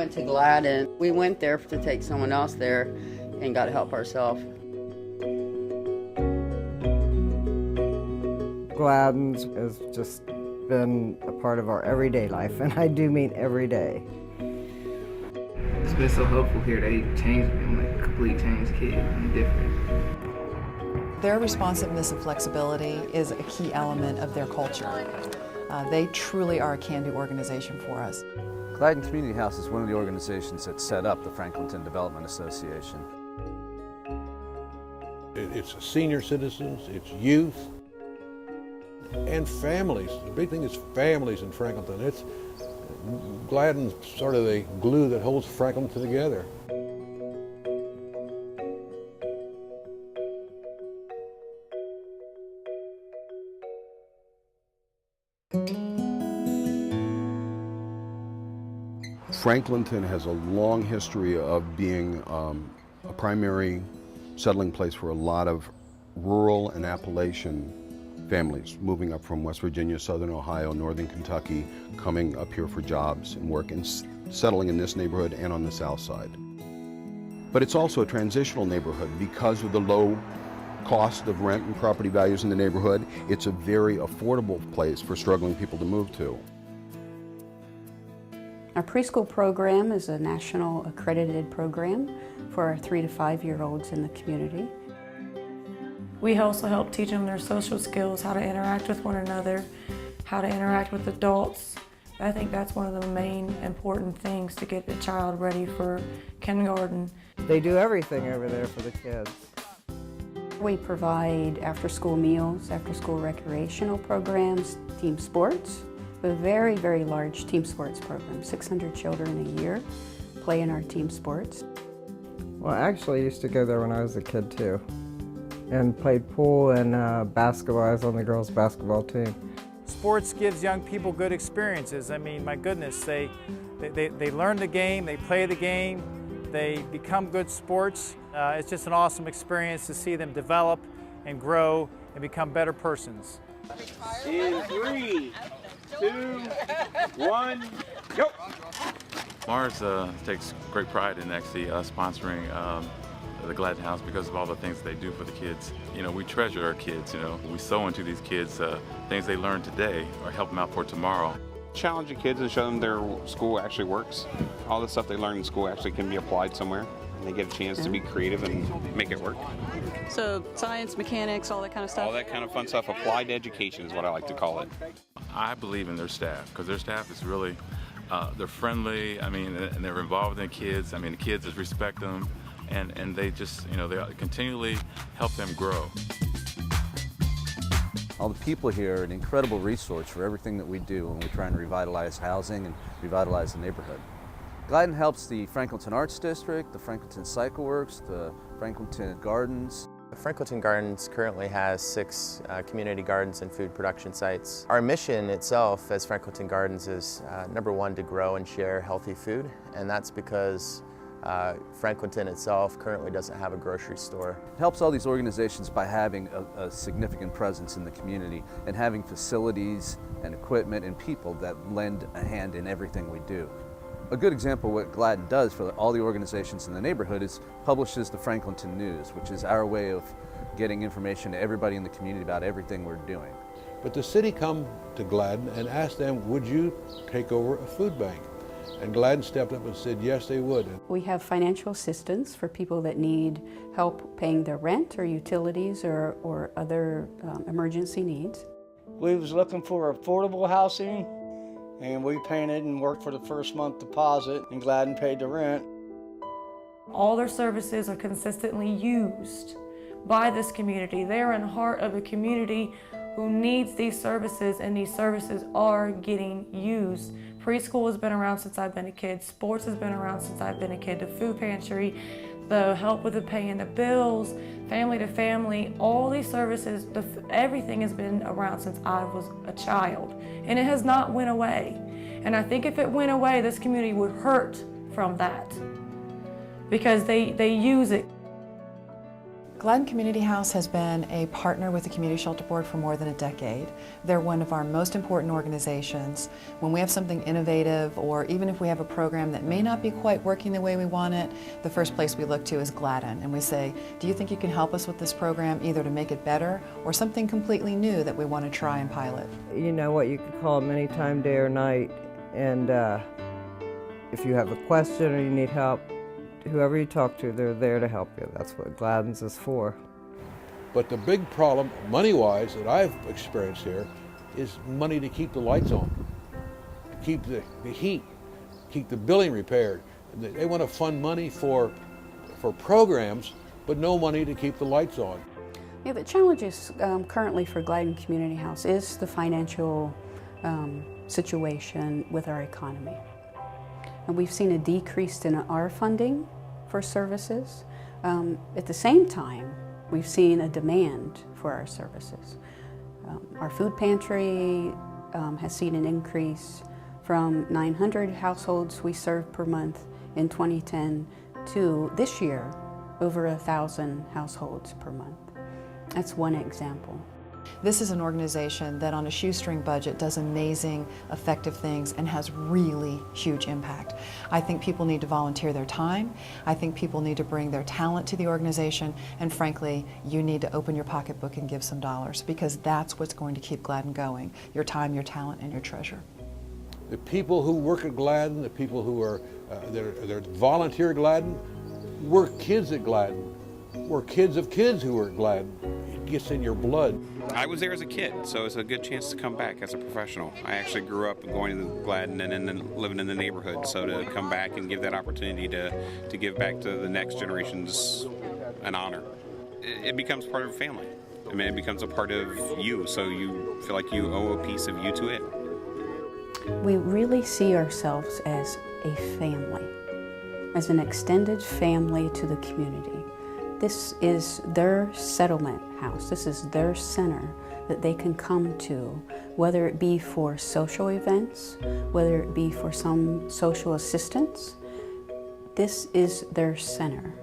went to Gladden. We went there to take someone else there and got help ourselves. Gladden's has just been a part of our everyday life, and I do mean every day. It's been so helpful here. They changed me. I'm like a complete changed kid. I'm different. Their responsiveness and flexibility is a key element of their culture. They truly are a can-do organization for us. Gladden Community House is one of the organizations that set up the Franklinton Development Association. It's senior citizens, it's youth, and families. The big thing is families in Franklinton. Gladden's sort of the glue that holds Franklinton together. Franklinton has a long history of being a primary settling place for a lot of rural and Appalachian families moving up from West Virginia, Southern Ohio, Northern Kentucky, coming up here for jobs and work and settling in this neighborhood and on the south side. But it's also a transitional neighborhood because of the low cost of rent and property values in the neighborhood. It's a very affordable place for struggling people to move to. Our preschool program is a national accredited program for our 3 to 5-year-olds in the community. We also help teach them their social skills, how to interact with one another, how to interact with adults. I think that's one of the main important things to get the child ready for kindergarten. They do everything over there for the kids. We provide after-school meals, after-school recreational programs, team sports. We have a very, very large team sports program. 600 children a year play in our team sports. Well, actually, I used to go there when I was a kid too, and played pool and basketball. I was on the girls' basketball team. Sports gives young people good experiences. I mean, my goodness, they learn the game, they play the game, they become good sports. It's just an awesome experience to see them develop and grow and become better persons. In 3, 2, 1, go! Mars takes great pride in actually sponsoring the Gladden House because of all the things they do for the kids. You know, we treasure our kids, you know. We sow into these kids things they learn today or help them out for tomorrow. Challenge the kids and show them their school actually works. All the stuff they learn in school actually can be applied somewhere. And they get a chance to be creative and make it work. So science, mechanics, all that kind of stuff? All that kind of fun stuff. Applied education is what I like to call it. I believe in their staff because their staff is really, they're friendly, I mean, and they're involved in kids. I mean, the kids just respect them and they just, you know, they continually help them grow. All the people here are an incredible resource for everything that we do when we're trying to revitalize housing and revitalize the neighborhood. Gladden helps the Franklinton Arts District, the Franklinton Cycle Works, the Franklinton Gardens. Franklinton Gardens currently has 6 community gardens and food production sites. Our mission itself as Franklinton Gardens is number 1, to grow and share healthy food, and that's because Franklinton itself currently doesn't have a grocery store. It helps all these organizations by having a significant presence in the community and having facilities and equipment and people that lend a hand in everything we do. A good example of what Gladden does for all the organizations in the neighborhood is publishes the Franklinton News, which is our way of getting information to everybody in the community about everything we're doing. But the city come to Gladden and asked them, would you take over a food bank? And Gladden stepped up and said, yes, they would. We have financial assistance for people that need help paying their rent or utilities or other emergency needs. We was looking for affordable housing, and we painted and worked for the first month deposit, and Gladden paid the rent. All their services are consistently used by this community. They're in the heart of a community who needs these services, and these services are getting used. Preschool has been around since I've been a kid. Sports has been around since I've been a kid. The food pantry, the help with the paying the bills, family to family, all these services, everything has been around since I was a child. And it has not went away. And I think if it went away, this community would hurt from that because they use it. Gladden Community House has been a partner with the Community Shelter Board for more than a decade. They're one of our most important organizations. When we have something innovative, or even if we have a program that may not be quite working the way we want it, the first place we look to is Gladden, and we say, do you think you can help us with this program, either to make it better or something completely new that we want to try and pilot? You know what, you can call them anytime, day or night, and if you have a question or you need help, whoever you talk to, they're there to help you. That's what Gladden's is for. But the big problem, money-wise, that I've experienced here is money to keep the lights on, to keep the heat, keep the building repaired. They want to fund money for programs, but no money to keep the lights on. Yeah, the challenges currently for Gladden Community House is the financial situation with our economy. And we've seen a decrease in our funding for services. At the same time, we've seen a demand for our services. Our food pantry has seen an increase from 900 households we served per month in 2010 to this year over 1,000 households per month. That's one example. This is an organization that on a shoestring budget does amazing, effective things and has really huge impact. I think people need to volunteer their time. I think people need to bring their talent to the organization, and frankly, you need to open your pocketbook and give some dollars, because that's what's going to keep Gladden going, your time, your talent, and your treasure. The people who work at Gladden, the people who are they're volunteer at Gladden, we're kids at Gladden. We're kids of kids who are at Gladden. It gets in your blood. I was there as a kid, so it's a good chance to come back as a professional. I actually grew up going to Gladden and then living in the neighborhood, so to come back and give that opportunity to give back to the next generation's an honor. It becomes part of a family. I mean, it becomes a part of you, so you feel like you owe a piece of you to it. We really see ourselves as a family, as an extended family to the community. This is their settlement house. This is their center that they can come to, whether it be for social events, whether it be for some social assistance. This is their center.